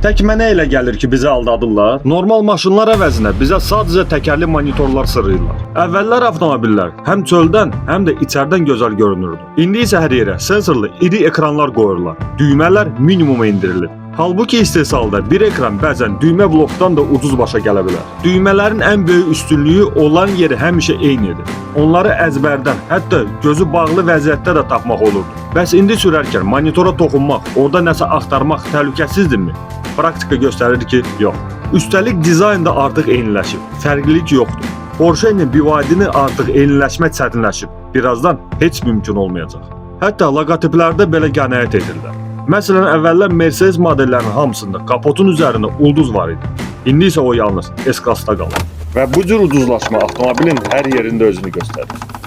Tək mənə elə gəlir ki, bizi aldadırlar. Normal maşınlar əvəzinə bizə sadəcə təkərli monitorlar sırıyırlar. Əvvəllər avtomobillər həm çöldən, həm də içərdən gözəl görünürdü. İndi isə hər yerə sensorlu iri ekranlar qoyurlar. Düymələr minimuma indirilir. Halbuki istehsalda bir ekran bəzən düymə blokdan da ucuz başa gələ bilər. Düymələrin ən böyük üstünlüyü olan yeri həmişə eynidir. Onları əzbərdən, hətta gözü bağlı vəziyyətdə də tapmaq olurdu. Bəs indi sürərkən monitora toxunmaq, orada nəsə axtarmaq təhlükəsizdirmi? Praktika göstərir ki, yox. Üstəlik dizayn da artıq eyniləşib. Fərqlilik yoxdur. Porsche ilə BYD-ni artıq eyniləşmək çətinləşib. Birazdan heç mümkün olmayacaq. Hətta loqotiplərdə belə qənaət edirlər. Məsələn, əvvəllər Mercedes modellərinin hamısında kapotun üzərində ulduz var idi. İndi isə o yalnız S-klassda qalır. Və bu cür ucuzlaşma avtomobilin hər yerində özünü göstərir.